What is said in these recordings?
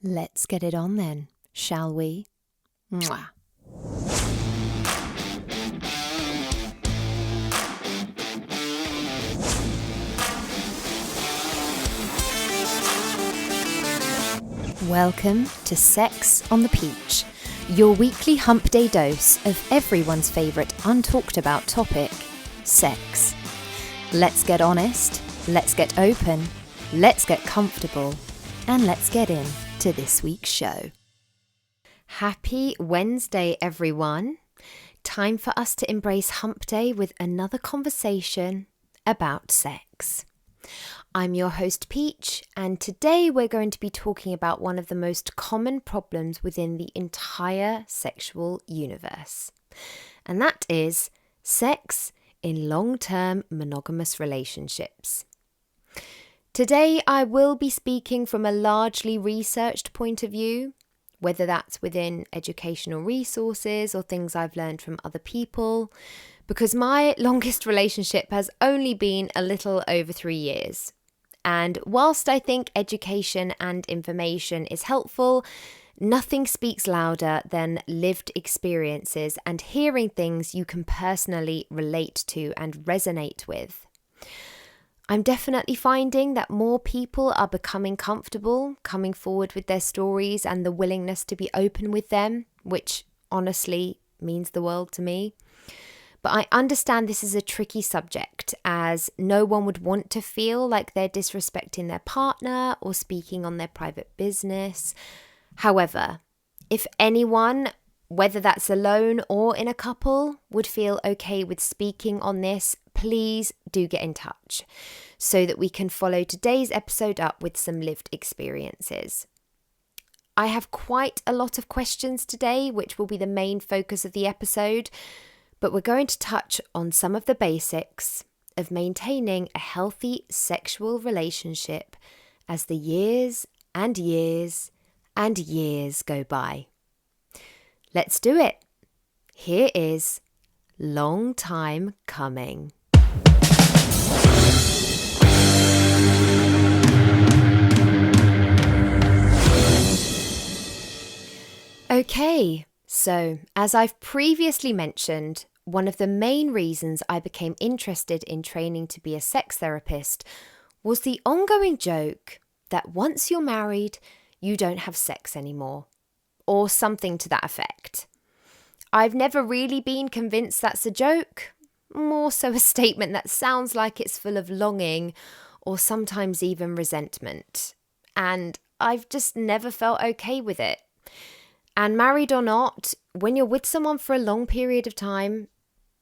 Let's get it on then, shall we? Mwah. Welcome to Sex on the Peach, your weekly hump day dose of everyone's favourite untalked about topic, sex. Let's get honest, let's get open, let's get comfortable, and let's get in to this week's show. Happy Wednesday, everyone. Time for us to embrace hump day with another conversation about sex. I'm your host Peach, and today we're going to be talking about one of the most common problems within the entire sexual universe, and that is sex in long-term monogamous relationships. Today I will be speaking from a largely researched point of view, whether that's within educational resources or things I've learned from other people, because my longest relationship has only been a little over 3 years. And whilst I think education and information is helpful, nothing speaks louder than lived experiences and hearing things you can personally relate to and resonate with. I'm definitely finding that more people are becoming comfortable coming forward with their stories and the willingness to be open with them, which honestly means the world to me. But I understand this is a tricky subject, as no one would want to feel like they're disrespecting their partner or speaking on their private business. However, if anyone, whether that's alone or in a couple, would feel okay with speaking on this, please do get in touch so that we can follow today's episode up with some lived experiences. I have quite a lot of questions today, which will be the main focus of the episode, but we're going to touch on some of the basics of maintaining a healthy sexual relationship as the years and years and years go by. Let's do it. Here is Long Time Coming. Okay, so as I've previously mentioned, one of the main reasons I became interested in training to be a sex therapist was the ongoing joke that once you're married, you don't have sex anymore, or something to that effect. I've never really been convinced that's a joke, more so a statement that sounds like it's full of longing or sometimes even resentment, and I've just never felt okay with it. And married or not, when you're with someone for a long period of time,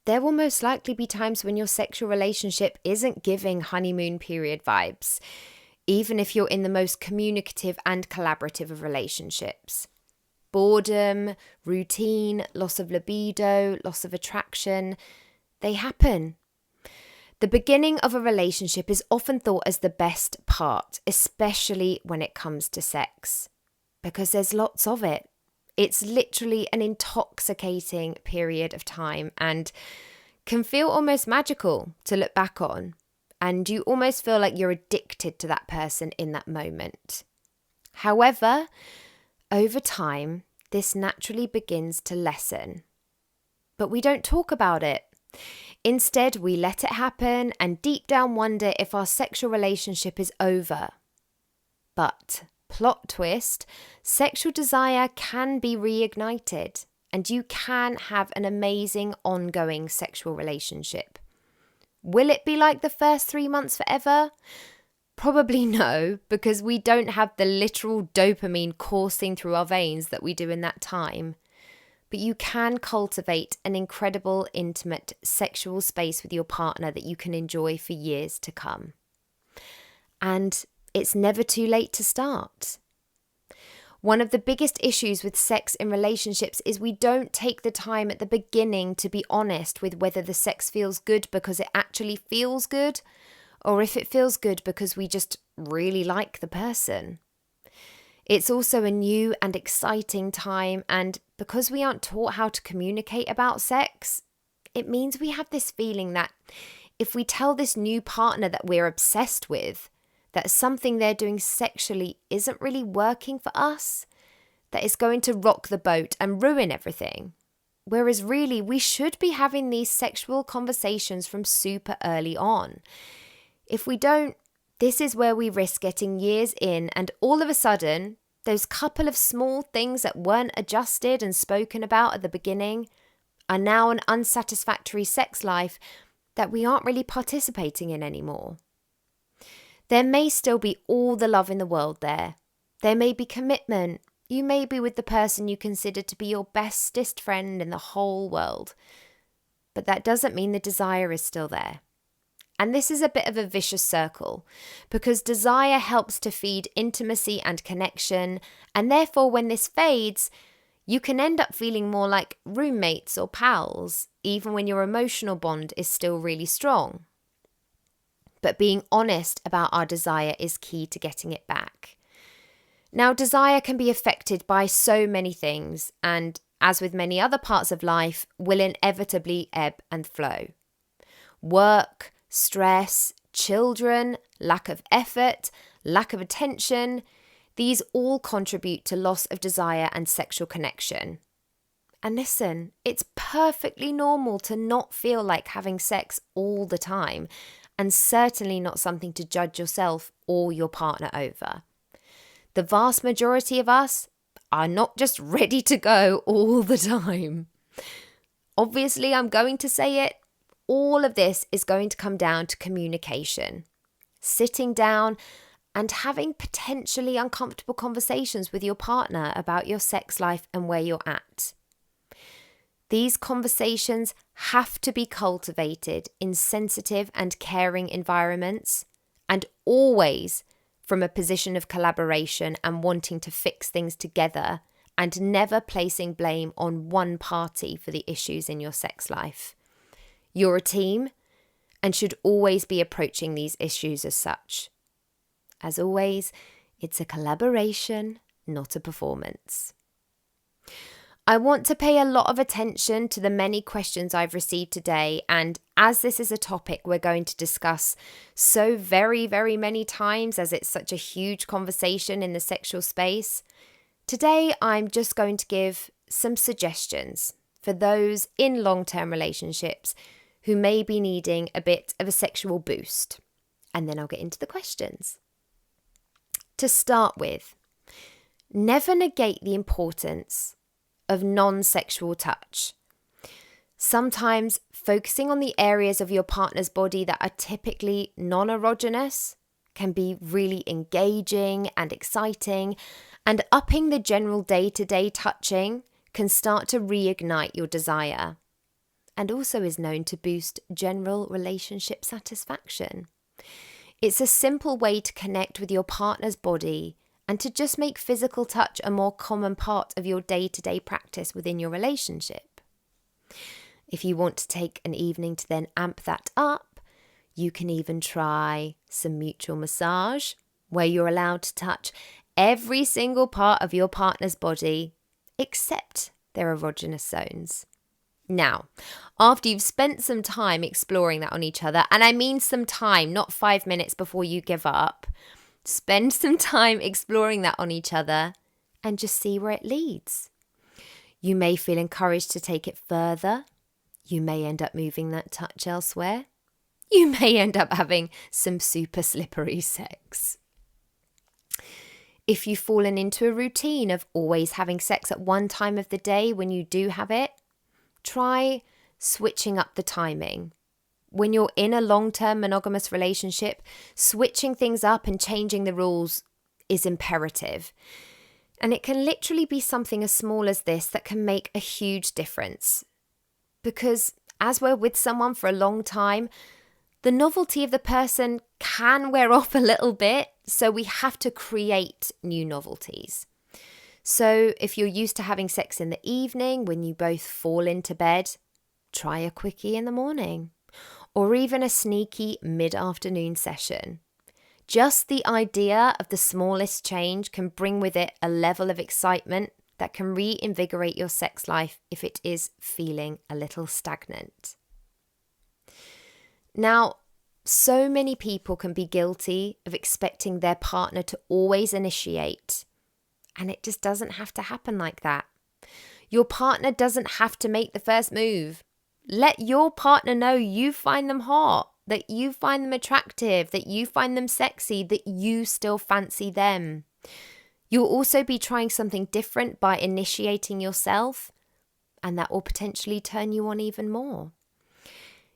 there will most likely be times when your sexual relationship isn't giving honeymoon period vibes, even if you're in the most communicative and collaborative of relationships. Boredom, routine, loss of libido, loss of attraction, they happen. The beginning of a relationship is often thought as the best part, especially when it comes to sex, because there's lots of it. It's literally an intoxicating period of time and can feel almost magical to look back on. And you almost feel like you're addicted to that person in that moment. However, over time, this naturally begins to lessen. But we don't talk about it. Instead, we let it happen and deep down wonder if our sexual relationship is over. But plot twist, sexual desire can be reignited and you can have an amazing ongoing sexual relationship. Will it be like the first 3 months forever? Probably no, because we don't have the literal dopamine coursing through our veins that we do in that time. But you can cultivate an incredible, intimate sexual space with your partner that you can enjoy for years to come. And it's never too late to start. One of the biggest issues with sex in relationships is we don't take the time at the beginning to be honest with whether the sex feels good because it actually feels good, or if it feels good because we just really like the person. It's also a new and exciting time, and because we aren't taught how to communicate about sex, it means we have this feeling that if we tell this new partner that we're obsessed with, that something they're doing sexually isn't really working for us, that it's going to rock the boat and ruin everything. Whereas really, we should be having these sexual conversations from super early on. If we don't, this is where we risk getting years in and all of a sudden, those couple of small things that weren't adjusted and spoken about at the beginning are now an unsatisfactory sex life that we aren't really participating in anymore. There may still be all the love in the world there. There may be commitment. You may be with the person you consider to be your bestest friend in the whole world. But that doesn't mean the desire is still there. And this is a bit of a vicious circle because desire helps to feed intimacy and connection. And therefore, when this fades, you can end up feeling more like roommates or pals, even when your emotional bond is still really strong. But being honest about our desire is key to getting it back. Now, desire can be affected by so many things, and as with many other parts of life, will inevitably ebb and flow. Work, stress, children, lack of effort, lack of attention, these all contribute to loss of desire and sexual connection. And listen, it's perfectly normal to not feel like having sex all the time, and certainly not something to judge yourself or your partner over. The vast majority of us are not just ready to go all the time. Obviously, I'm going to say it. All of this is going to come down to communication. Sitting down and having potentially uncomfortable conversations with your partner about your sex life and where you're at. These conversations have to be cultivated in sensitive and caring environments, and always from a position of collaboration and wanting to fix things together, and never placing blame on one party for the issues in your sex life. You're a team and should always be approaching these issues as such. As always, it's a collaboration, not a performance. I want to pay a lot of attention to the many questions I've received today, and as this is a topic we're going to discuss so very, very many times as it's such a huge conversation in the sexual space, today I'm just going to give some suggestions for those in long-term relationships who may be needing a bit of a sexual boost. And then I'll get into the questions. To start with, never negate the importance of non-sexual touch. Sometimes focusing on the areas of your partner's body that are typically non-erogenous can be really engaging and exciting, and upping the general day-to-day touching can start to reignite your desire, and also is known to boost general relationship satisfaction. It's a simple way to connect with your partner's body and to just make physical touch a more common part of your day-to-day practice within your relationship. If you want to take an evening to then amp that up, you can even try some mutual massage, where you're allowed to touch every single part of your partner's body except their erogenous zones. Now, after you've spent some time exploring that on each other, and I mean some time, not 5 minutes before you give up, spend some time exploring that on each other and just see where it leads. You may feel encouraged to take it further. You may end up moving that touch elsewhere. You may end up having some super slippery sex. If you've fallen into a routine of always having sex at one time of the day when you do have it, try switching up the timing. When you're in a long-term monogamous relationship, switching things up and changing the rules is imperative. And it can literally be something as small as this that can make a huge difference. Because as we're with someone for a long time, the novelty of the person can wear off a little bit, so we have to create new novelties. So if you're used to having sex in the evening when you both fall into bed, try a quickie in the morning. Or even a sneaky mid-afternoon session. Just the idea of the smallest change can bring with it a level of excitement that can reinvigorate your sex life if it is feeling a little stagnant. Now, So many people can be guilty of expecting their partner to always initiate, and it just doesn't have to happen like that. Your partner doesn't have to make the first move. Let your partner know you find them hot, that you find them attractive, that you find them sexy, that you still fancy them. You'll also be trying something different by initiating yourself, and that will potentially turn you on even more.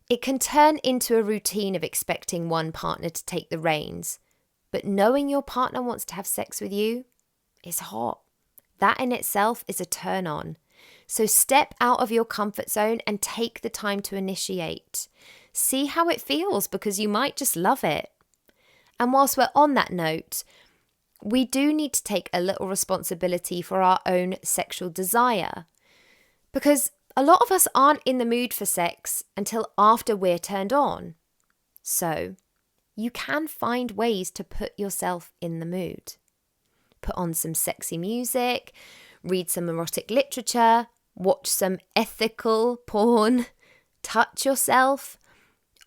It can turn into a routine of expecting one partner to take the reins, but knowing your partner wants to have sex with you is hot. That in itself is a turn on. So step out of your comfort zone and take the time to initiate. See how it feels, because you might just love it. And whilst we're on that note, we do need to take a little responsibility for our own sexual desire, because a lot of us aren't in the mood for sex until after we're turned on. So you can find ways to put yourself in the mood. Put on some sexy music, read some erotic literature, watch some ethical porn, touch yourself.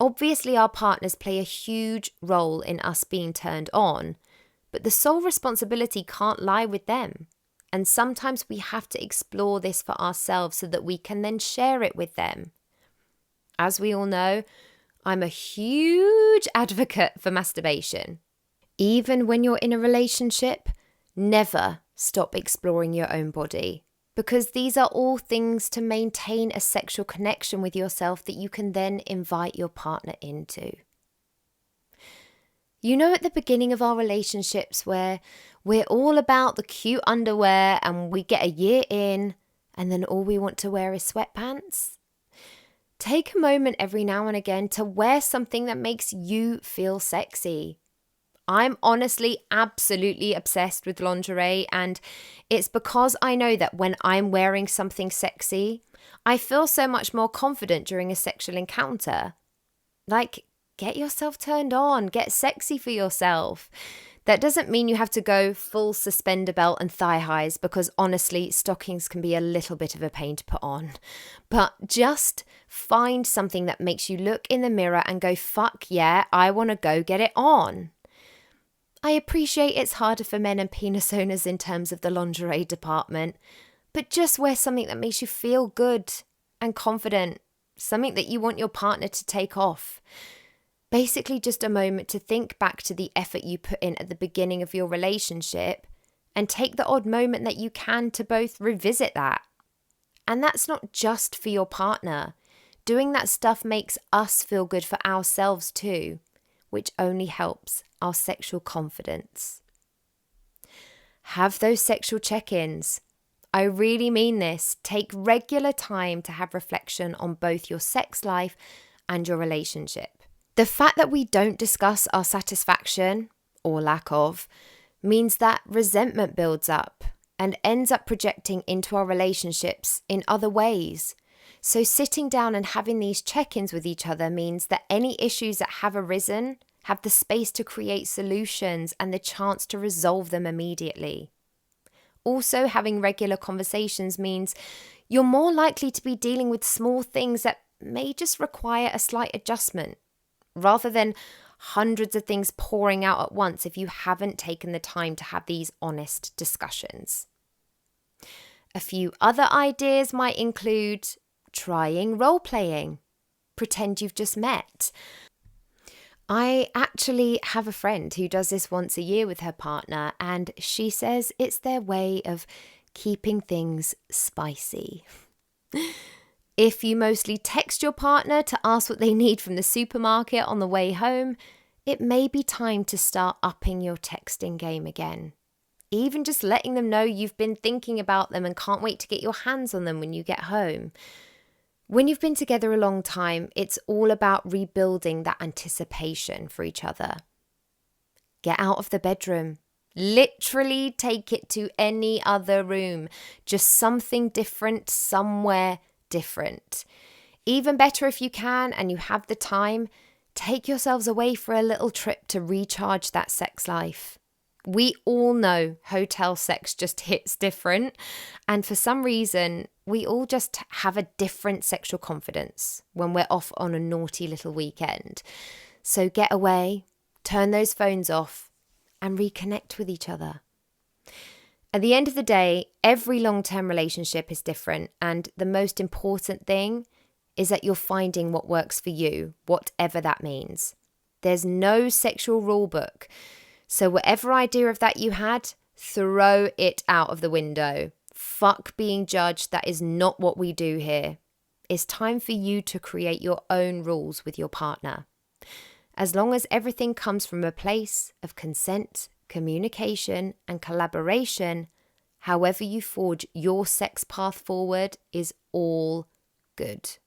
Obviously, our partners play a huge role in us being turned on, but the sole responsibility can't lie with them. And sometimes we have to explore this for ourselves so that we can then share it with them. As we all know, I'm a huge advocate for masturbation. Even when you're in a relationship, never stop exploring your own body, because these are all things to maintain a sexual connection with yourself that you can then invite your partner into. You know, at the beginning of our relationships where we're all about the cute underwear and we get a year in and then all we want to wear is sweatpants? Take a moment every now and again to wear something that makes you feel sexy. I'm honestly absolutely obsessed with lingerie, and it's because I know that when I'm wearing something sexy, I feel so much more confident during a sexual encounter. Like, get yourself turned on, get sexy for yourself. That doesn't mean you have to go full suspender belt and thigh highs, because honestly, stockings can be a little bit of a pain to put on. But just find something that makes you look in the mirror and go, fuck yeah, I want to go get it on. I appreciate it's harder for men and penis owners in terms of the lingerie department, but just wear something that makes you feel good and confident, something that you want your partner to take off. Basically just a moment to think back to the effort you put in at the beginning of your relationship and take the odd moment that you can to both revisit that. And that's not just for your partner. Doing that stuff makes us feel good for ourselves too, which only helps our sexual confidence. Have those sexual check-ins. I really mean this. Take regular time to have reflection on both your sex life and your relationship. The fact that we don't discuss our satisfaction, or lack of, means that resentment builds up and ends up projecting into our relationships in other ways. So sitting down and having these check-ins with each other means that any issues that have arisen have the space to create solutions and the chance to resolve them immediately. Also, having regular conversations means you're more likely to be dealing with small things that may just require a slight adjustment, rather than hundreds of things pouring out at once if you haven't taken the time to have these honest discussions. A few other ideas might include trying role-playing. Pretend you've just met. I actually have a friend who does this once a year with her partner, and she says it's their way of keeping things spicy. If you mostly text your partner to ask what they need from the supermarket on the way home, it may be time to start upping your texting game again. Even just letting them know you've been thinking about them and can't wait to get your hands on them when you get home. When you've been together a long time, it's all about rebuilding that anticipation for each other. Get out of the bedroom. Literally take it to any other room. Just something different, somewhere different. Even better if you can and you have the time, take yourselves away for a little trip to recharge that sex life. We all know hotel sex just hits different, and for some reason, we all just have a different sexual confidence when we're off on a naughty little weekend. So get away, turn those phones off, and reconnect with each other. At the end of the day, every long-term relationship is different, and the most important thing is that you're finding what works for you, whatever that means. There's no sexual rule book, so whatever idea of that you had, throw it out of the window. Fuck being judged, that is not what we do here. It's time for you to create your own rules with your partner. As long as everything comes from a place of consent, communication, and collaboration, however you forge your sex path forward is all good.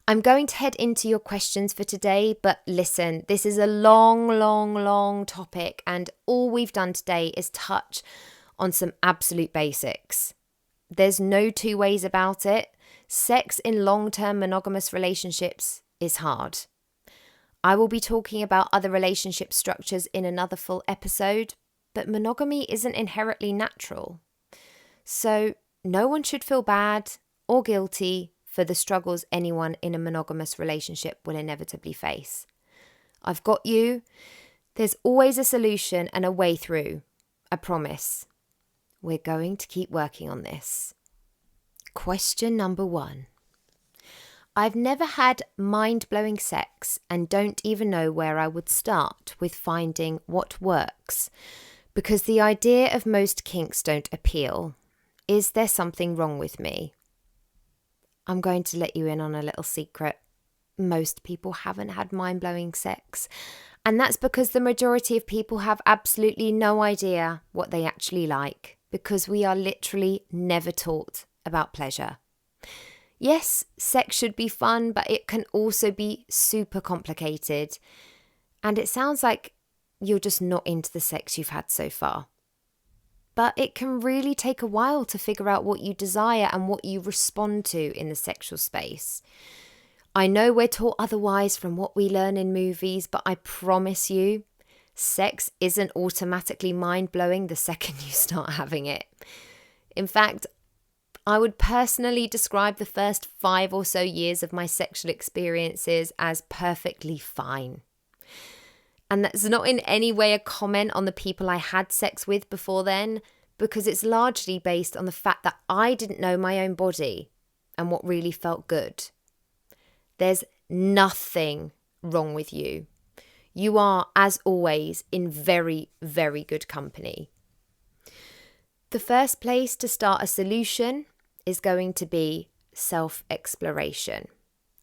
I'm going to head into your questions for today, but listen, this is a long topic, and all we've done today is touch on some absolute basics. There's no two ways about it. Sex in long-term monogamous relationships is hard. I will be talking about other relationship structures in another full episode, but monogamy isn't inherently natural. So no one should feel bad or guilty for the struggles anyone in a monogamous relationship will inevitably face. I've got you. There's always a solution and a way through. I promise. We're going to keep working on this. Question number 1. I've never had mind-blowing sex and don't even know where I would start with finding what works, because the idea of most kinks don't appeal. Is there something wrong with me? I'm going to let you in on a little secret. Most people haven't had mind-blowing sex, and that's because the majority of people have absolutely no idea what they actually like, because we are literally never taught about pleasure. Yes, sex should be fun, but it can also be super complicated. And it sounds like you're just not into the sex you've had so far. But it can really take a while to figure out what you desire and what you respond to in the sexual space. I know we're taught otherwise from what we learn in movies, but I promise you, sex isn't automatically mind-blowing the second you start having it. In fact, I would personally describe the first 5 or so years of my sexual experiences as perfectly fine. And that's not in any way a comment on the people I had sex with before then, because it's largely based on the fact that I didn't know my own body and what really felt good. There's nothing wrong with you. You are, as always, in very, very good company. The first place to start a solution is going to be self-exploration.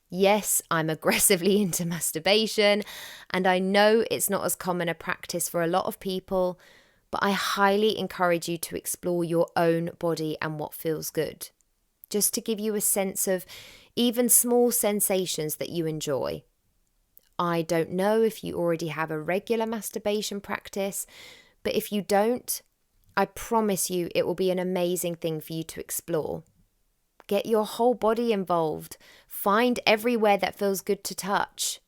Yes, I'm aggressively into masturbation, and I know it's not as common a practice for a lot of people, but I highly encourage you to explore your own body and what feels good, just to give you a sense of even small sensations that you enjoy. I don't know if you already have a regular masturbation practice, but if you don't, I promise you it will be an amazing thing for you to explore. Get your whole body involved. Find everywhere that feels good to touch.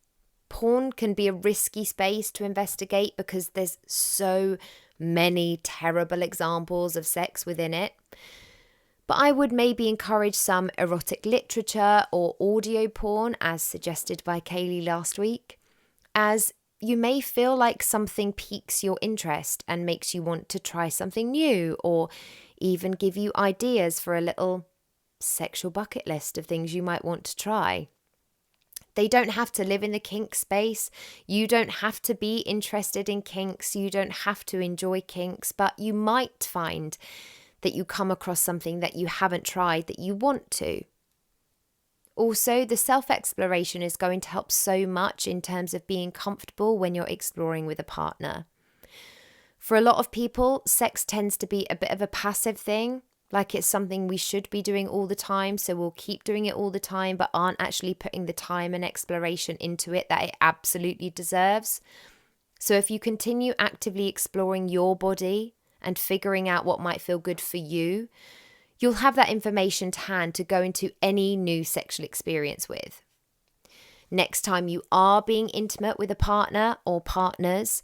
Porn can be a risky space to investigate because there's so many terrible examples of sex within it. But I would maybe encourage some erotic literature or audio porn, as suggested by Kaylee last week, as you may feel like something piques your interest and makes you want to try something new, or even give you ideas for a little sexual bucket list of things you might want to try. They don't have to live in the kink space. You don't have to be interested in kinks. You don't have to enjoy kinks, but you might find that you come across something that you haven't tried that you want to. Also, the self-exploration is going to help so much in terms of being comfortable when you're exploring with a partner. For a lot of people, sex tends to be a bit of a passive thing, like it's something we should be doing all the time, so we'll keep doing it all the time, but aren't actually putting the time and exploration into it that it absolutely deserves. So if you continue actively exploring your body and figuring out what might feel good for you, you'll have that information to hand to go into any new sexual experience with. Next time you are being intimate with a partner or partners,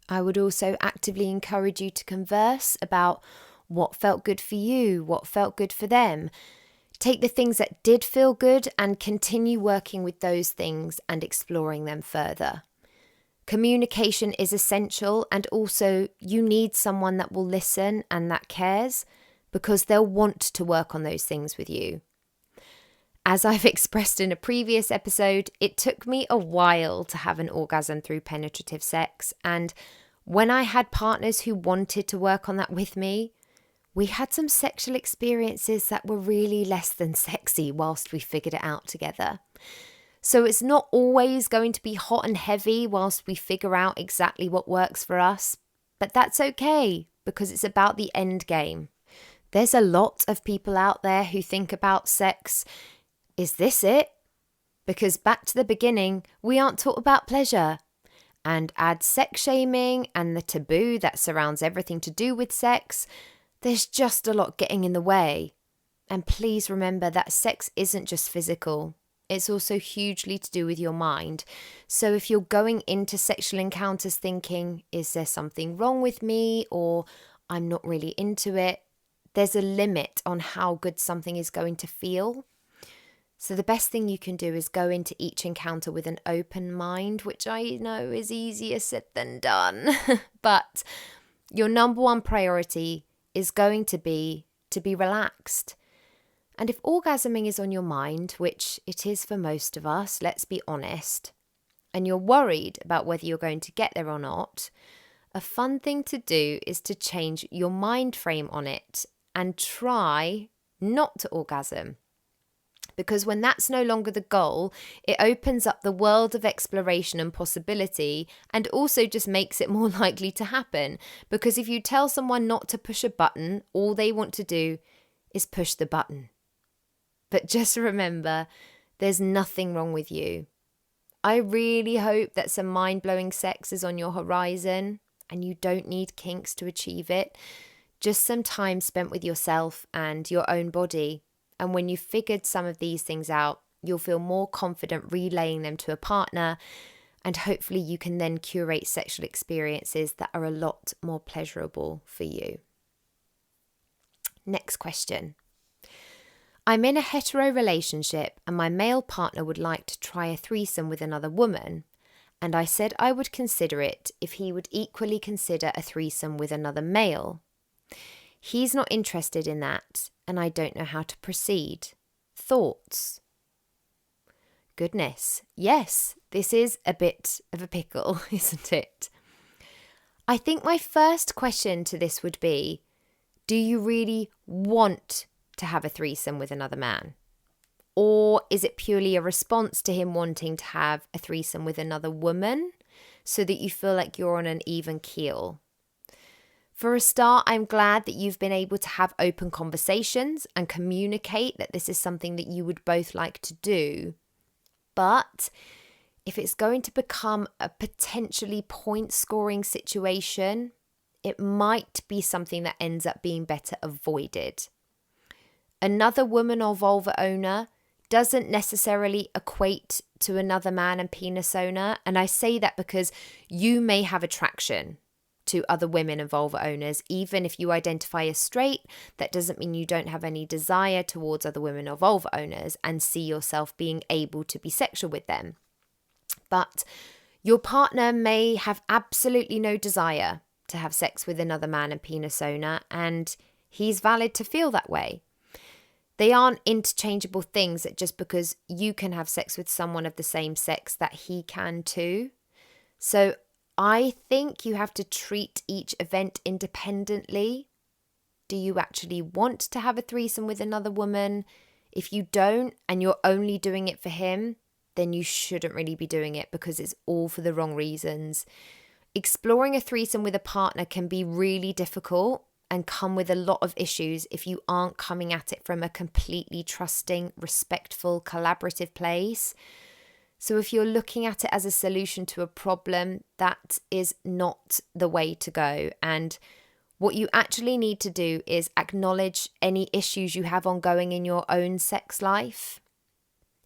I would also actively encourage you to converse about what felt good for you, what felt good for them. Take the things that did feel good and continue working with those things and exploring them further. Communication is essential, and also you need someone that will listen and that cares, because they'll want to work on those things with you. As I've expressed in a previous episode, it took me a while to have an orgasm through penetrative sex, and when I had partners who wanted to work on that with me, we had some sexual experiences that were really less than sexy whilst we figured it out together. So it's not always going to be hot and heavy whilst we figure out exactly what works for us, but that's okay because it's about the end game. There's a lot of people out there who think about sex, is this it? Because back to the beginning, we aren't taught about pleasure. And add sex shaming and the taboo that surrounds everything to do with sex, there's just a lot getting in the way. And please remember that sex isn't just physical. It's also hugely to do with your mind. So if you're going into sexual encounters thinking, is there something wrong with me, or I'm not really into it, there's a limit on how good something is going to feel. So the best thing you can do is go into each encounter with an open mind, which I know is easier said than done. But your number one priority is going to be relaxed. And if orgasming is on your mind, which it is for most of us, let's be honest, and you're worried about whether you're going to get there or not, a fun thing to do is to change your mind frame on it and try not to orgasm. Because when that's no longer the goal, it opens up the world of exploration and possibility, and also just makes it more likely to happen. Because if you tell someone not to push a button, all they want to do is push the button. But just remember, there's nothing wrong with you. I really hope that some mind-blowing sex is on your horizon, and you don't need kinks to achieve it. Just some time spent with yourself and your own body. And when you've figured some of these things out, you'll feel more confident relaying them to a partner, and hopefully you can then curate sexual experiences that are a lot more pleasurable for you. Next question. I'm in a hetero relationship and my male partner would like to try a threesome with another woman, and I said I would consider it if he would equally consider a threesome with another male. He's not interested in that, and I don't know how to proceed. Thoughts? Goodness, yes, this is a bit of a pickle, isn't it? I think my first question to this would be, do you really want to have a threesome with another man? Or is it purely a response to him wanting to have a threesome with another woman so that you feel like you're on an even keel? For a start, I'm glad that you've been able to have open conversations and communicate that this is something that you would both like to do. But if it's going to become a potentially point-scoring situation, it might be something that ends up being better avoided. Another woman or vulva owner doesn't necessarily equate to another man and penis owner, and I say that because you may have attraction to other women and vulva owners. Even if you identify as straight, that doesn't mean you don't have any desire towards other women or vulva owners and see yourself being able to be sexual with them. But your partner may have absolutely no desire to have sex with another man and penis owner, and he's valid to feel that way. They aren't interchangeable things that just because you can have sex with someone of the same sex that he can too. So I think you have to treat each event independently. Do you actually want to have a threesome with another woman? If you don't, and you're only doing it for him, then you shouldn't really be doing it because it's all for the wrong reasons. Exploring a threesome with a partner can be really difficult and come with a lot of issues if you aren't coming at it from a completely trusting, respectful, collaborative place. So if you're looking at it as a solution to a problem, that is not the way to go. And what you actually need to do is acknowledge any issues you have ongoing in your own sex life.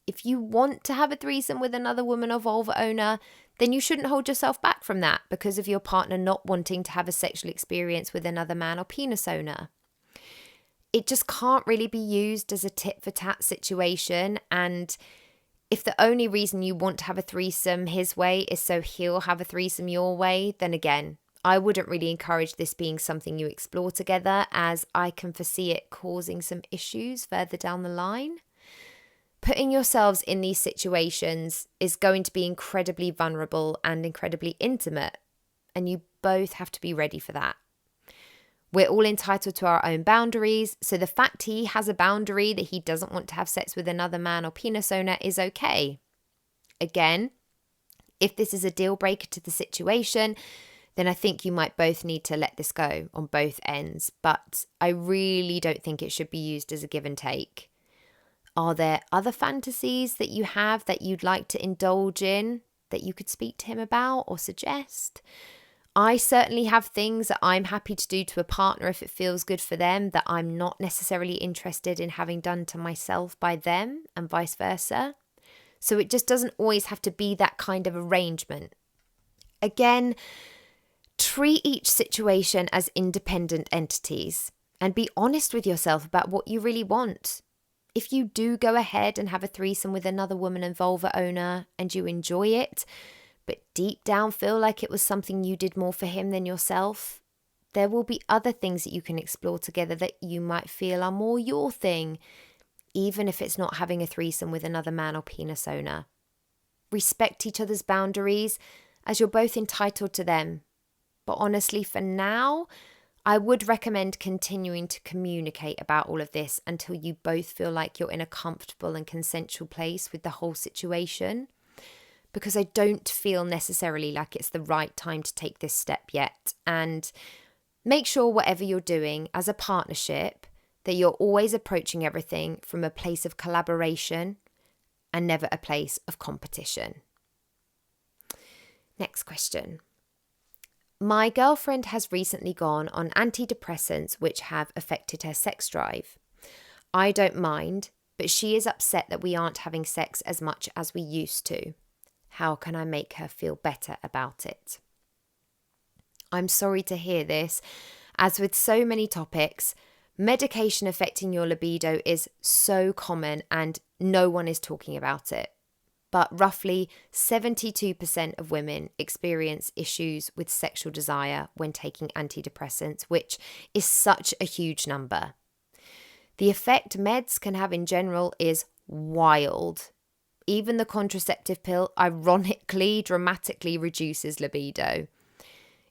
If you want to have a threesome with another woman or vulva owner, then you shouldn't hold yourself back from that because of your partner not wanting to have a sexual experience with another man or penis owner. it just can't really be used as a tit for tat situation. And if the only reason you want to have a threesome his way is so he'll have a threesome your way, then again, I wouldn't really encourage this being something you explore together, as I can foresee it causing some issues further down the line. Putting yourselves in these situations is going to be incredibly vulnerable and incredibly intimate, and you both have to be ready for that. We're all entitled to our own boundaries, so the fact he has a boundary that he doesn't want to have sex with another man or penis owner is okay. Again, if this is a deal breaker to the situation, then I think you might both need to let this go on both ends, but I really don't think it should be used as a give and take. Are there other fantasies that you have that you'd like to indulge in that you could speak to him about or suggest? I certainly have things that I'm happy to do to a partner if it feels good for them that I'm not necessarily interested in having done to myself by them, and vice versa. So it just doesn't always have to be that kind of arrangement. Again, treat each situation as independent entities and be honest with yourself about what you really want. If you do go ahead and have a threesome with another woman and vulva owner and you enjoy it, but deep down feel like it was something you did more for him than yourself, there will be other things that you can explore together that you might feel are more your thing, even if it's not having a threesome with another man or penis owner. Respect each other's boundaries, as you're both entitled to them. But honestly, for now, I would recommend continuing to communicate about all of this until you both feel like you're in a comfortable and consensual place with the whole situation, because I don't feel necessarily like it's the right time to take this step yet. And make sure whatever you're doing as a partnership, that you're always approaching everything from a place of collaboration and never a place of competition. Next question. My girlfriend has recently gone on antidepressants which have affected her sex drive. I don't mind, but she is upset that we aren't having sex as much as we used to. How can I make her feel better about it? I'm sorry to hear this. As with so many topics, medication affecting your libido is so common and no one is talking about it. But roughly 72% of women experience issues with sexual desire when taking antidepressants, which is such a huge number. The effect meds can have in general is wild. Even the contraceptive pill, ironically, dramatically reduces libido.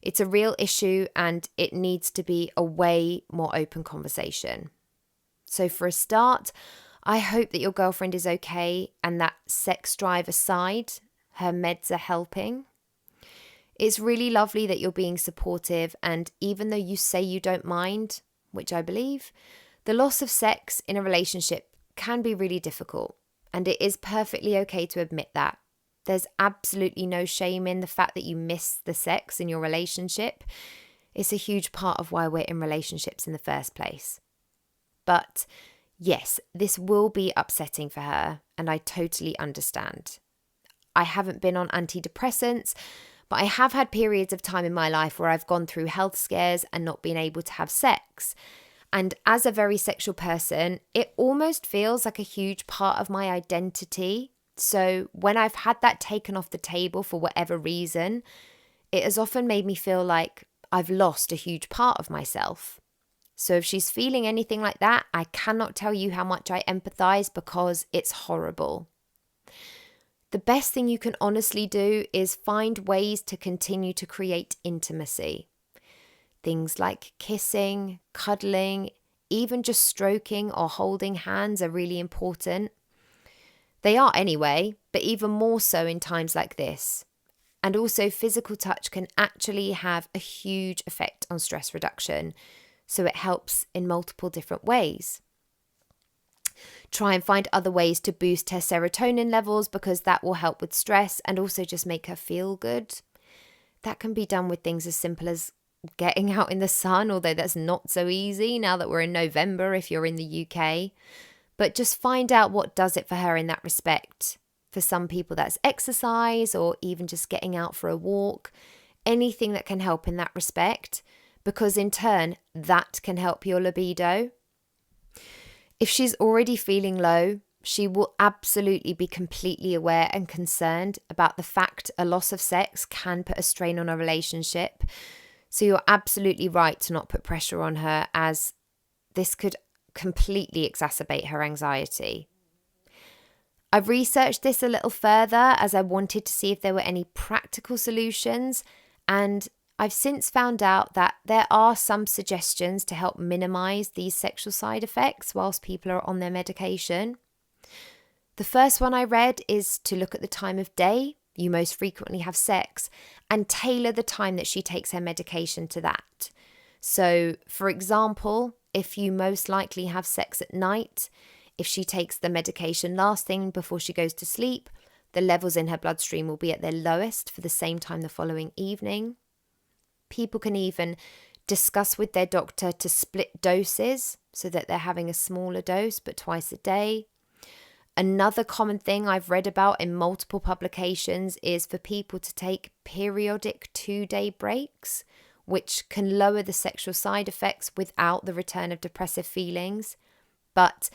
It's a real issue and it needs to be a way more open conversation. So for a start, I hope that your girlfriend is okay and that sex drive aside, her meds are helping. It's really lovely that you're being supportive, and even though you say you don't mind, which I believe, the loss of sex in a relationship can be really difficult, and it is perfectly okay to admit that. There's absolutely no shame in the fact that you miss the sex in your relationship. It's a huge part of why we're in relationships in the first place. But yes, this will be upsetting for her, and I totally understand. I haven't been on antidepressants, but I have had periods of time in my life where I've gone through health scares and not been able to have sex. And as a very sexual person, it almost feels like a huge part of my identity. So when I've had that taken off the table for whatever reason, it has often made me feel like I've lost a huge part of myself. So if she's feeling anything like that, I cannot tell you how much I empathize, because it's horrible. The best thing you can honestly do is find ways to continue to create intimacy. Things like kissing, cuddling, even just stroking or holding hands are really important. They are anyway, but even more so in times like this. And also physical touch can actually have a huge effect on stress reduction. So it helps in multiple different ways. Try and find other ways to boost her serotonin levels, because that will help with stress and also just make her feel good. That can be done with things as simple as getting out in the sun, although that's not so easy now that we're in November if you're in the UK. But just find out what does it for her in that respect. For some people that's exercise or even just getting out for a walk. Anything that can help in that respect. Because in turn, that can help your libido. If she's already feeling low, she will absolutely be completely aware and concerned about the fact a loss of sex can put a strain on a relationship. So you're absolutely right to not put pressure on her, as this could completely exacerbate her anxiety. I've researched this a little further as I wanted to see if there were any practical solutions, and I've since found out that there are some suggestions to help minimize these sexual side effects whilst people are on their medication. The first one I read is to look at the time of day you most frequently have sex and tailor the time that she takes her medication to that. So, for example, if you most likely have sex at night, if she takes the medication last thing before she goes to sleep, the levels in her bloodstream will be at their lowest for the same time the following evening. People can even discuss with their doctor to split doses so that they're having a smaller dose but twice a day. Another common thing I've read about in multiple publications is for people to take periodic 2-day breaks, which can lower the sexual side effects without the return of depressive feelings. But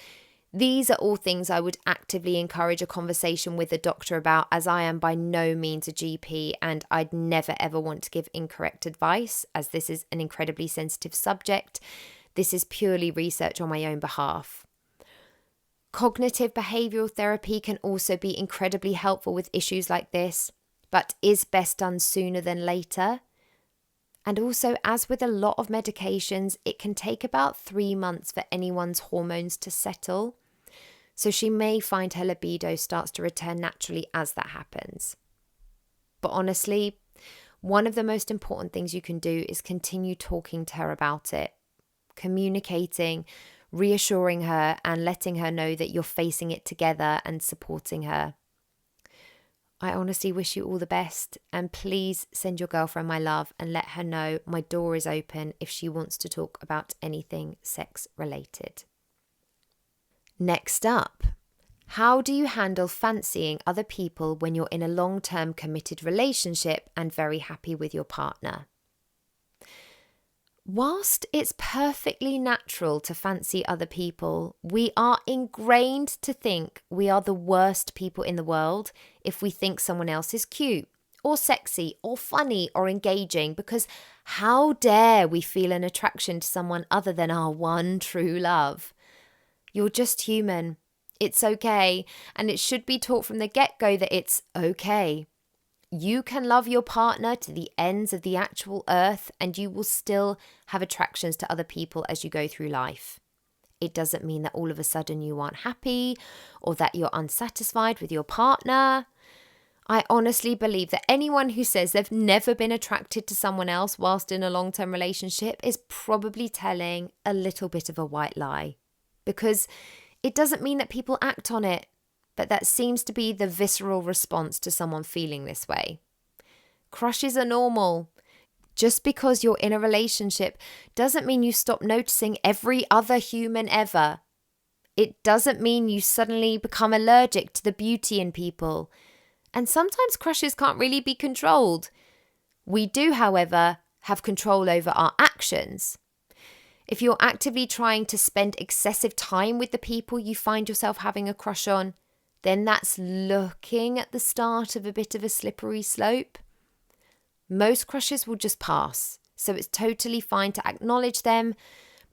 these are all things I would actively encourage a conversation with a doctor about, as I am by no means a GP and I'd never ever want to give incorrect advice, as this is an incredibly sensitive subject. This is purely research on my own behalf. Cognitive behavioural therapy can also be incredibly helpful with issues like this, but is best done sooner than later. And also, as with a lot of medications, it can take about 3 months for anyone's hormones to settle. So she may find her libido starts to return naturally as that happens. But honestly, one of the most important things you can do is continue talking to her about it, communicating, reassuring her and letting her know that you're facing it together and supporting her. I honestly wish you all the best, and please send your girlfriend my love and let her know my door is open if she wants to talk about anything sex related. Next up, how do you handle fancying other people when you're in a long-term committed relationship and very happy with your partner? Whilst it's perfectly natural to fancy other people, we are ingrained to think we are the worst people in the world if we think someone else is cute or sexy or funny or engaging, because how dare we feel an attraction to someone other than our one true love? You're just human. It's okay, and it should be taught from the get-go that it's okay. You can love your partner to the ends of the actual earth and you will still have attractions to other people as you go through life. It doesn't mean that all of a sudden you aren't happy or that you're unsatisfied with your partner. I honestly believe that anyone who says they've never been attracted to someone else whilst in a long-term relationship is probably telling a little bit of a white lie, because it doesn't mean that people act on it. But that seems to be the visceral response to someone feeling this way. Crushes are normal. Just because you're in a relationship doesn't mean you stop noticing every other human ever. It doesn't mean you suddenly become allergic to the beauty in people. And sometimes crushes can't really be controlled. We do, however, have control over our actions. If you're actively trying to spend excessive time with the people you find yourself having a crush on, then that's looking at the start of a bit of a slippery slope. Most crushes will just pass, so it's totally fine to acknowledge them,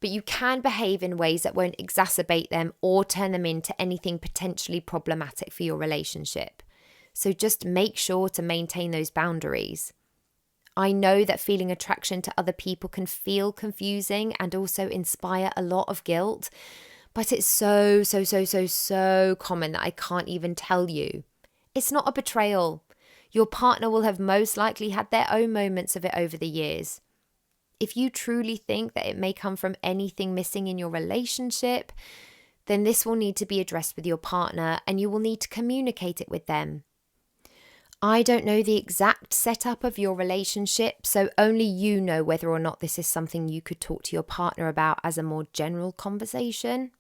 but you can behave in ways that won't exacerbate them or turn them into anything potentially problematic for your relationship. So just make sure to maintain those boundaries. I know that feeling attraction to other people can feel confusing and also inspire a lot of guilt, but it's so common that I can't even tell you. It's not a betrayal. Your partner will have most likely had their own moments of it over the years. If you truly think that it may come from anything missing in your relationship, then this will need to be addressed with your partner and you will need to communicate it with them. I don't know the exact setup of your relationship, so only you know whether or not this is something you could talk to your partner about as a more general conversation.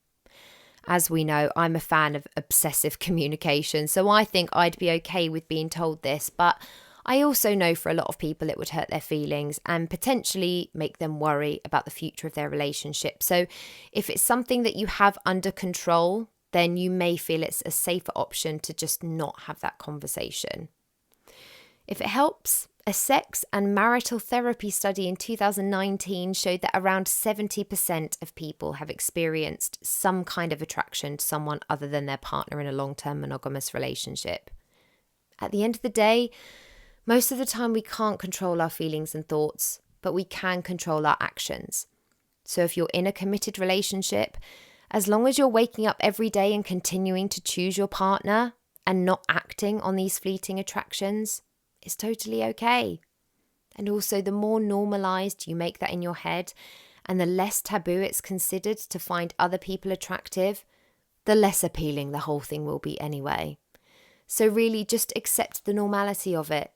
As we know, I'm a fan of obsessive communication, so I think I'd be okay with being told this, but I also know for a lot of people it would hurt their feelings and potentially make them worry about the future of their relationship. So if it's something that you have under control, then you may feel it's a safer option to just not have that conversation. If it helps, a sex and marital therapy study in 2019 showed that around 70% of people have experienced some kind of attraction to someone other than their partner in a long-term monogamous relationship. At the end of the day, most of the time we can't control our feelings and thoughts, but we can control our actions. So if you're in a committed relationship, as long as you're waking up every day and continuing to choose your partner and not acting on these fleeting attractions, it's totally okay. And also, the more normalized you make that in your head and the less taboo it's considered to find other people attractive, the less appealing the whole thing will be anyway. So really just accept the normality of it.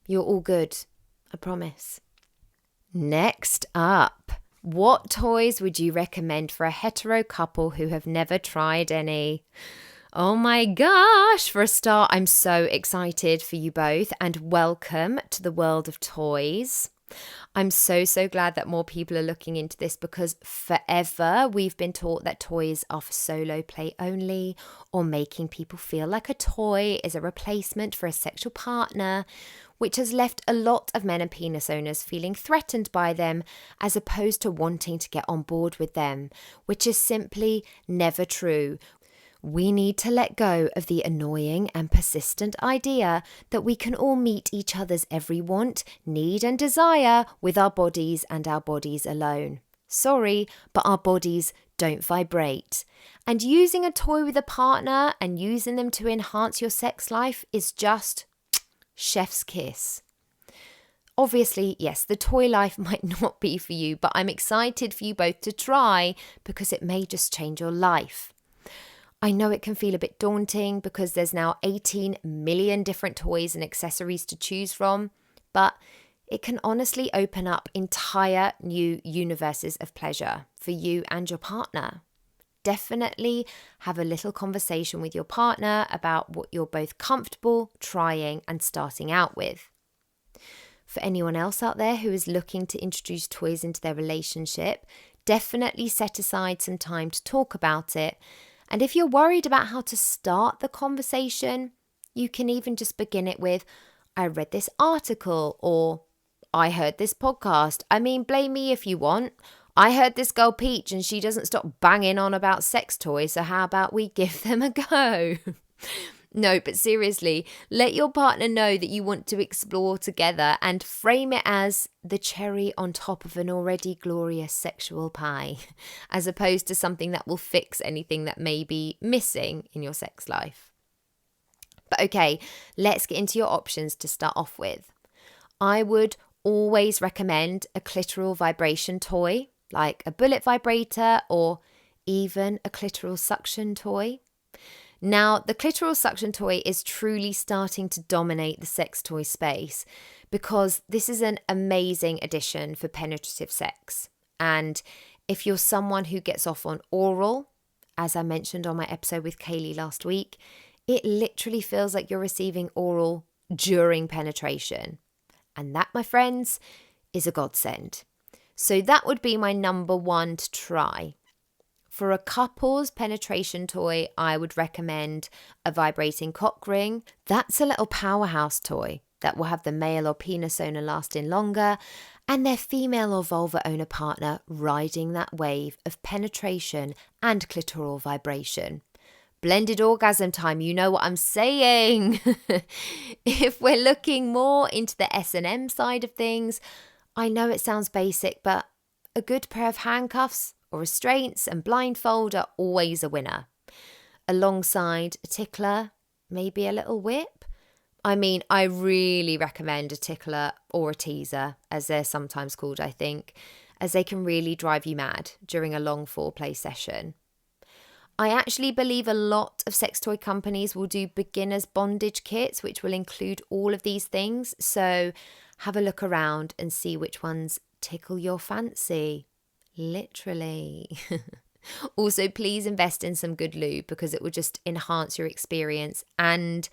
You're all good, I promise. Next up, what toys would you recommend for a hetero couple who have never tried any? Oh my gosh, for a start, I'm so excited for you both and welcome to the world of toys. I'm so glad that more people are looking into this because forever we've been taught that toys are for solo play only, or making people feel like a toy is a replacement for a sexual partner, which has left a lot of men and penis owners feeling threatened by them as opposed to wanting to get on board with them, which is simply never true. We need to let go of the annoying and persistent idea that we can all meet each other's every want, need and desire with our bodies and our bodies alone. Sorry, but our bodies don't vibrate. And using a toy with a partner and using them to enhance your sex life is just chef's kiss. Obviously, yes, the toy life might not be for you, but I'm excited for you both to try because it may just change your life. I know it can feel a bit daunting because there's now 18 million different toys and accessories to choose from, but it can honestly open up entire new universes of pleasure for you and your partner. Definitely have a little conversation with your partner about what you're both comfortable trying and starting out with. For anyone else out there who is looking to introduce toys into their relationship, definitely set aside some time to talk about it. And if you're worried about how to start the conversation, you can even just begin it with, I read this article, or I heard this podcast. I mean, blame me if you want. I heard this girl Peach and she doesn't stop banging on about sex toys, so how about we give them a go? No, but seriously, let your partner know that you want to explore together and frame it as the cherry on top of an already glorious sexual pie, as opposed to something that will fix anything that may be missing in your sex life. But okay, let's get into your options to start off with. I would always recommend a clitoral vibration toy, like a bullet vibrator or even a clitoral suction toy. Now, the clitoral suction toy is truly starting to dominate the sex toy space because this is an amazing addition for penetrative sex. And if you're someone who gets off on oral, as I mentioned on my episode with Kaylee last week, it literally feels like you're receiving oral during penetration. And that, my friends, is a godsend. So that would be my number one to try. For a couple's penetration toy, I would recommend a vibrating cock ring. That's a little powerhouse toy that will have the male or penis owner lasting longer and their female or vulva owner partner riding that wave of penetration and clitoral vibration. Blended orgasm time, you know what I'm saying. If we're looking more into the S&M side of things, I know it sounds basic, but a good pair of handcuffs or restraints and blindfold are always a winner. Alongside a tickler, maybe a little whip. I mean, I really recommend a tickler or a teaser, as they're sometimes called, I think, as they can really drive you mad during a long foreplay session. I actually believe a lot of sex toy companies will do beginner's bondage kits, which will include all of these things. So have a look around and see which ones tickle your fancy. Literally. Also, please invest in some good lube because it will just enhance your experience and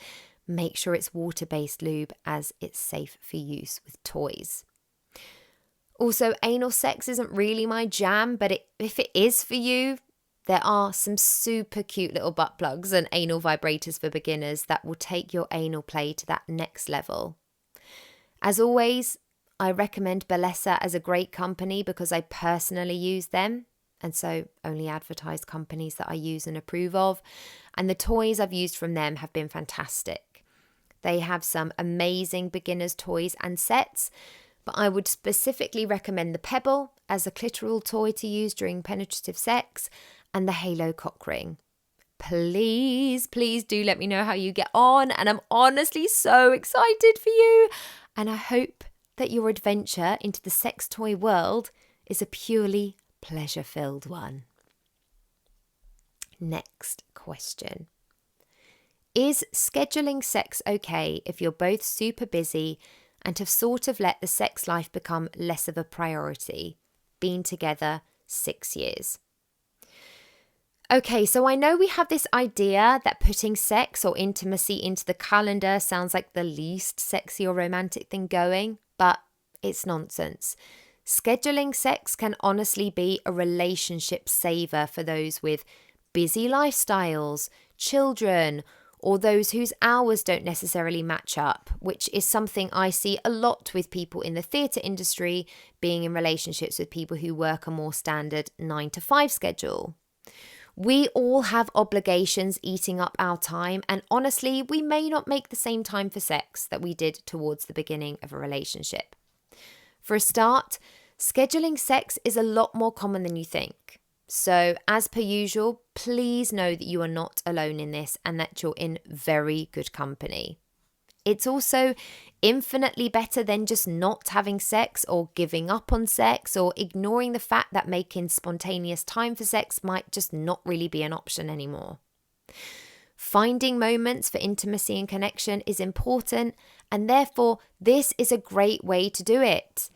make sure it's water-based lube as it's safe for use with toys. Also, anal sex isn't really my jam, but if it is for you, there are some super cute little butt plugs and anal vibrators for beginners that will take your anal play to that next level. As always, I recommend Bellesa as a great company because I personally use them, and so only advertise companies that I use and approve of. And the toys I've used from them have been fantastic. They have some amazing beginners toys and sets, but I would specifically recommend the Pebble as a clitoral toy to use during penetrative sex and the Halo cock ring. Please do let me know how you get on, and I'm honestly so excited for you. And I hope that your adventure into the sex toy world is a purely pleasure-filled one. Next question. Is scheduling sex okay if you're both super busy and have sort of let the sex life become less of a priority? Been together 6 years. Okay, so I know we have this idea that putting sex or intimacy into the calendar sounds like the least sexy or romantic thing going, but it's nonsense. Scheduling sex can honestly be a relationship saver for those with busy lifestyles, children, or those whose hours don't necessarily match up, which is something I see a lot with people in the theatre industry being in relationships with people who work a more standard 9-to-5 schedule. We all have obligations eating up our time, and honestly, we may not make the same time for sex that we did towards the beginning of a relationship. For a start, scheduling sex is a lot more common than you think. So, as per usual, please know that you are not alone in this and that you're in very good company. It's also infinitely better than just not having sex or giving up on sex or ignoring the fact that making spontaneous time for sex might just not really be an option anymore. Finding moments for intimacy and connection is important, and therefore this is a great way to do it.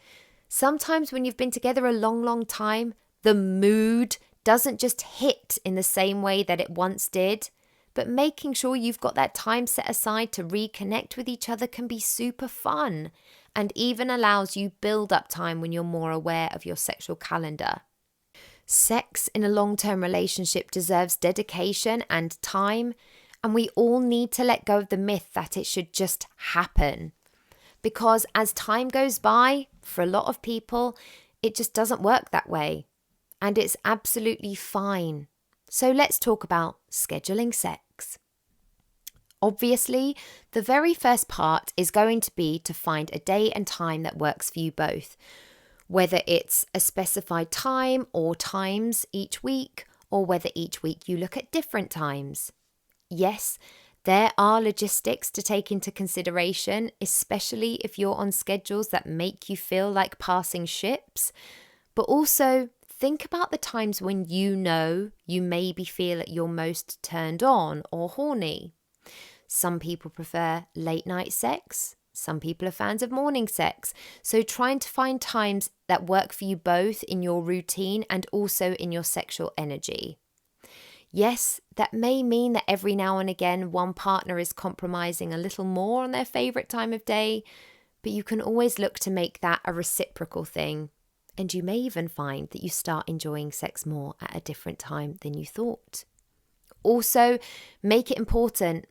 Sometimes when you've been together a long time, the mood doesn't just hit in the same way that it once did. But making sure you've got that time set aside to reconnect with each other can be super fun and even allows you build up time when you're more aware of your sexual calendar. Sex in a long-term relationship deserves dedication and time, and we all need to let go of the myth that it should just happen. Because as time goes by, for a lot of people, it just doesn't work that way. And it's absolutely fine. So let's talk about scheduling sex. Obviously, the very first part is going to be to find a day and time that works for you both, whether it's a specified time or times each week, or whether each week you look at different times. Yes, there are logistics to take into consideration, especially if you're on schedules that make you feel like passing ships, but also think about the times when you know you maybe feel at your most turned on or horny. Some people prefer late night sex. Some people are fans of morning sex. So trying to find times that work for you both in your routine and also in your sexual energy. Yes, that may mean that every now and again one partner is compromising a little more on their favourite time of day, but you can always look to make that a reciprocal thing. And you may even find that you start enjoying sex more at a different time than you thought. Also, make it important.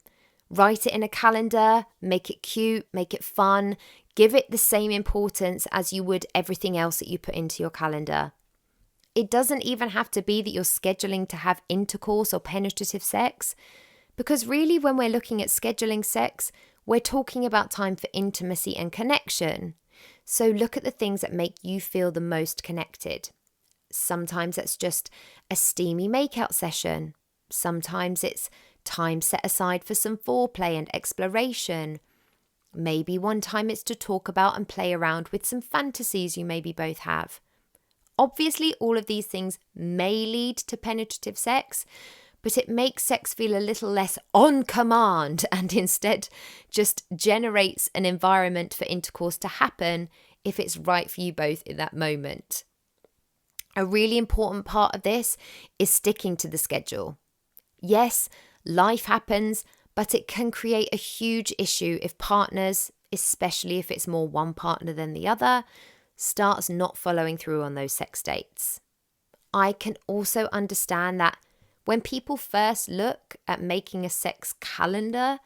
Write it in a calendar, make it cute, make it fun. Give it the same importance as you would everything else that you put into your calendar. It doesn't even have to be that you're scheduling to have intercourse or penetrative sex, because really when we're looking at scheduling sex, we're talking about time for intimacy and connection. So look at the things that make you feel the most connected. Sometimes it's just a steamy makeout session. Sometimes it's time set aside for some foreplay and exploration. Maybe one time it's to talk about and play around with some fantasies you maybe both have. Obviously, all of these things may lead to penetrative sex, but it makes sex feel a little less on command and instead just generates an environment for intercourse to happen if it's right for you both in that moment. A really important part of this is sticking to the schedule. Yes, life happens, but it can create a huge issue if partners, especially if it's more one partner than the other, starts not following through on those sex dates. I can also understand that when people first look at making a sex calendar,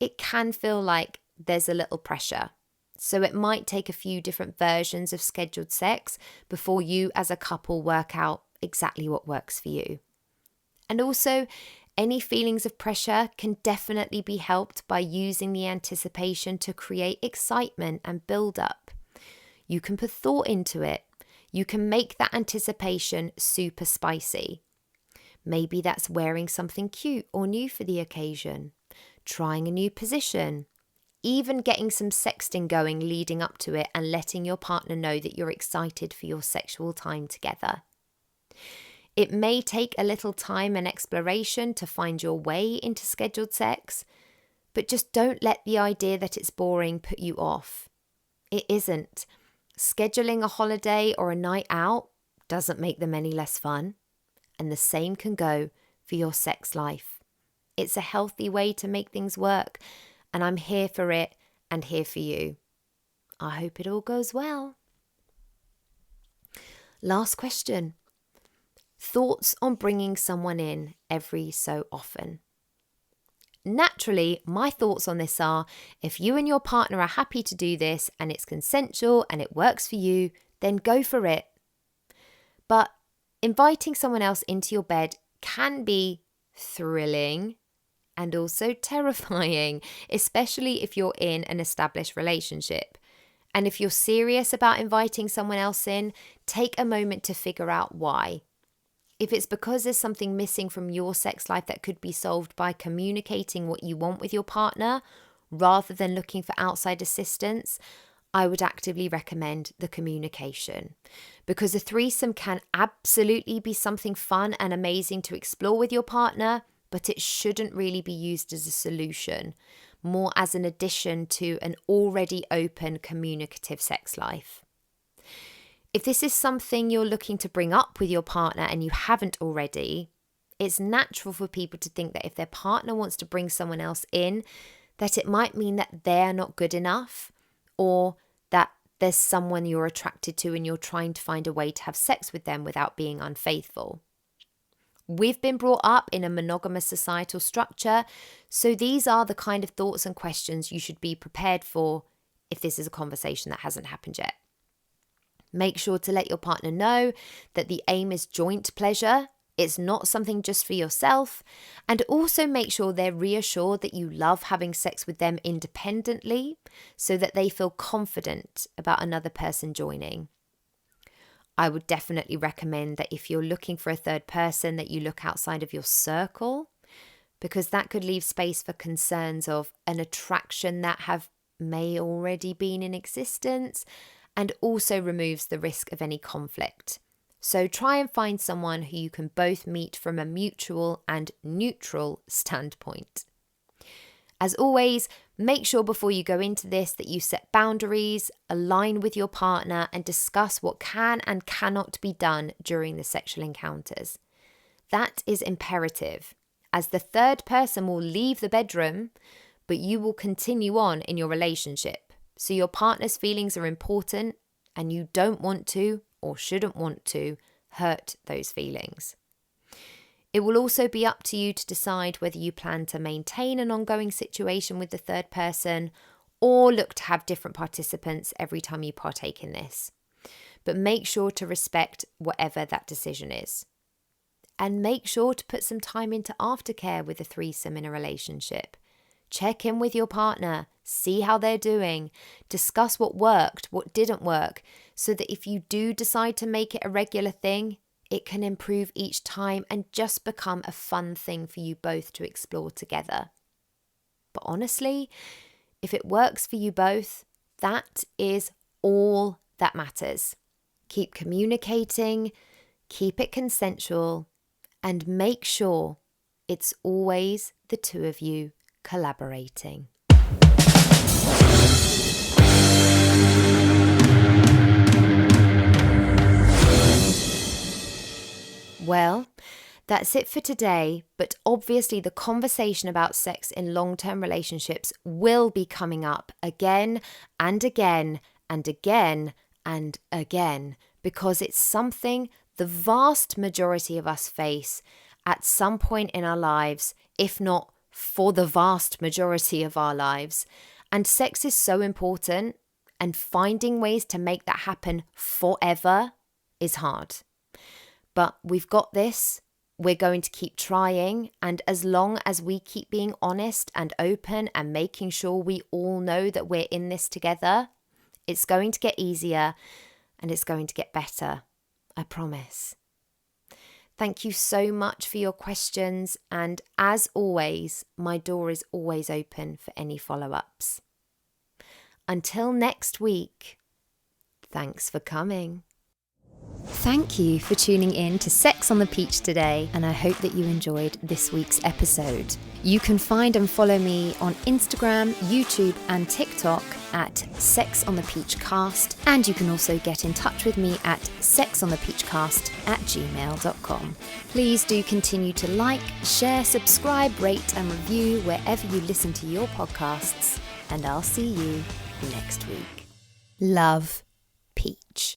it can feel like there's a little pressure. So it might take a few different versions of scheduled sex before you as a couple work out exactly what works for you. And also, any feelings of pressure can definitely be helped by using the anticipation to create excitement and build up. You can put thought into it. You can make that anticipation super spicy. Maybe that's wearing something cute or new for the occasion, trying a new position, even getting some sexting going leading up to it and letting your partner know that you're excited for your sexual time together. It may take a little time and exploration to find your way into scheduled sex, but just don't let the idea that it's boring put you off. It isn't. Scheduling a holiday or a night out doesn't make them any less fun, and the same can go for your sex life. It's a healthy way to make things work, and I'm here for it and here for you. I hope it all goes well. Last question. Thoughts on bringing someone in every so often? Naturally, my thoughts on this are, if you and your partner are happy to do this and it's consensual and it works for you, then go for it. But inviting someone else into your bed can be thrilling and also terrifying, especially if you're in an established relationship. And if you're serious about inviting someone else in, take a moment to figure out why. If it's because there's something missing from your sex life that could be solved by communicating what you want with your partner, rather than looking for outside assistance, I would actively recommend the communication. Because a threesome can absolutely be something fun and amazing to explore with your partner, but it shouldn't really be used as a solution, more as an addition to an already open communicative sex life. If this is something you're looking to bring up with your partner and you haven't already, it's natural for people to think that if their partner wants to bring someone else in, that it might mean that they're not good enough, or that there's someone you're attracted to and you're trying to find a way to have sex with them without being unfaithful. We've been brought up in a monogamous societal structure, so these are the kind of thoughts and questions you should be prepared for if this is a conversation that hasn't happened yet. Make sure to let your partner know that the aim is joint pleasure. It's not something just for yourself. And also make sure they're reassured that you love having sex with them independently so that they feel confident about another person joining. I would definitely recommend that if you're looking for a third person, that you look outside of your circle, because that could leave space for concerns of an attraction that may already been in existence, and also removes the risk of any conflict. So try and find someone who you can both meet from a mutual and neutral standpoint. As always, make sure before you go into this that you set boundaries, align with your partner, and discuss what can and cannot be done during the sexual encounters. That is imperative, as the third person will leave the bedroom, but you will continue on in your relationship. So your partner's feelings are important, and you don't want to, or shouldn't want to, hurt those feelings. It will also be up to you to decide whether you plan to maintain an ongoing situation with the third person or look to have different participants every time you partake in this. But make sure to respect whatever that decision is. And make sure to put some time into aftercare with a threesome in a relationship. Check in with your partner, see how they're doing, discuss what worked, what didn't work, so that if you do decide to make it a regular thing, it can improve each time and just become a fun thing for you both to explore together. But honestly, if it works for you both, that is all that matters. Keep communicating, keep it consensual, and make sure it's always the two of you collaborating. Well, That's it for today, but obviously the conversation about sex in long-term relationships will be coming up again and again and again and again, because it's something the vast majority of us face at some point in our lives, if not for the vast majority of our lives. And sex is so important, and finding ways to make that happen forever is hard. But we've got this. We're going to keep trying, and as long as we keep being honest and open and making sure we all know that we're in this together, it's going to get easier and it's going to get better. I promise. Thank you so much for your questions, and as always, my door is always open for any follow-ups. Until next week, thanks for coming. Thank you for tuning in to Sex on the Peach today, and I hope that you enjoyed this week's episode. You can find and follow me on Instagram, YouTube and TikTok at Sex on the Peach Cast, and you can also get in touch with me at sexonthepeachcast@gmail.com. Please do continue to like, share, subscribe, rate and review wherever you listen to your podcasts, and I'll see you next week. Love, Peach.